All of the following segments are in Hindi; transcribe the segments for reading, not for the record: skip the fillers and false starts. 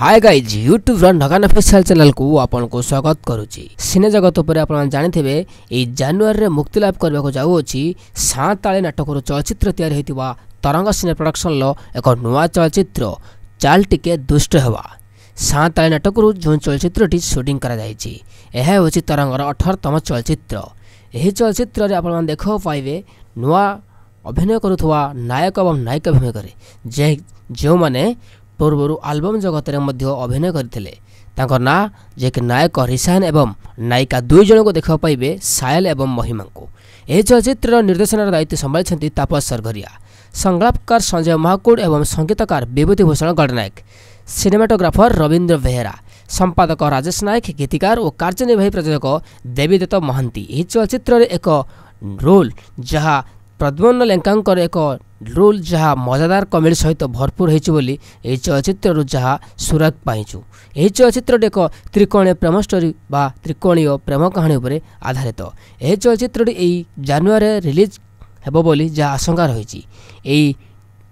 हाय गाइज यूट्यूब नगान ऑफिशियल चैनल को आपन को स्वागत करुच्ची। सिने जगत पर आप जानी ये जानुआरी मुक्ति लाभ करने को जाऊँगी सांताली नाटक चलचित्र तैयारी होता तरंग सिने प्रोडक्शन एक नुआ चलचित्र चाल टिके दुष्ट हवा। सांताली नाटक जो चलचित्र शूटिंग यह तरंगर 18तम चलचित्र। यह चलचित्र आप देख पाइबे नुआ अभिनय करुवा नायक और नायिका भूमिका जो माने पूर्व आलबम जगत में अभिनय करते ना जे कि नायक रिशान एवं नायिका दुई जन को देखा पाइबे सायल एवं महिमा को। यह चलचित्र निर्देशन दायित्व संभाली तापस सरघरिया, संलापकार संजय महाकुड़ एवं संगीतकार विभूति भूषण गणनायक, सिनेमाटोग्राफर रविंद्र बेहेरा, संपादक राजेश नायक, गीतिकार और कार्यनिर्वाही प्रयोजक देवीदत्त महांती। यह चलचित्र एक रोल जहाँ प्रद्युम्न लेंकांकर एक रोल जहाँ मजादार कमेडी सहित भरपूर होती चलचित्र जहाँ सुराग पाइचु। यह चलचित्र एक त्रिकोणीय प्रेम स्टोरी बा त्रिकोणीय प्रेम कहानी पर आधारित। यह चलचित्र जानुआरी रिलीज हेबो बोली जहाँ आशंका रही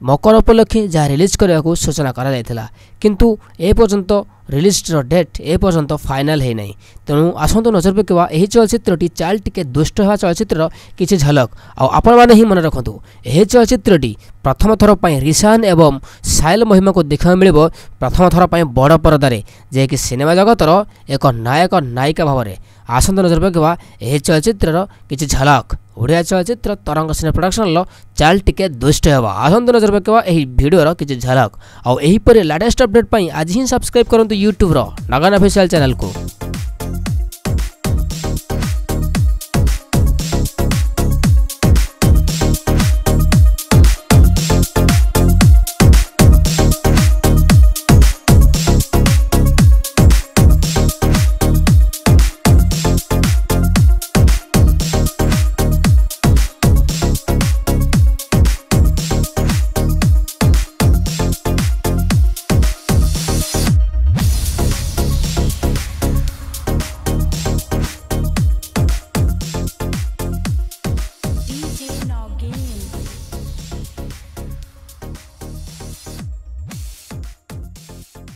मकर उपलक्षे जहाँ रिलीज करने को सूचना करा किंतु ए पर्यंत रिलीज डेट ए पर्यंत फाइनाल है नहीं। तेणु आसतु नजर पकवा यह चलचित्र चाल टिके दुष्ट हवा चलचित्र किसी झलक आपण मैंने ही मन रखु। यह चलचित्र प्रथम थर पर रिशान एवं सायल महिमा को देखा मिल प्रथम थर पर बड़ परदारे जे कि सिनेमा जगतर एक नायक नायिका भाव में। आसतु नजर पकवा यह चलचित्र किसी झलक ओडिया चलचित्र तरंग सिने प्रोडक्शन चाल टिके दुष्ट हवा। आसतु नजर पकवा यह वीडियो किसी झलक और यहीपर लेटेस्ट अपडेट आज ही सब्सक्राइब करूँ यूट्यूब नगान ऑफिशियल चैनल को।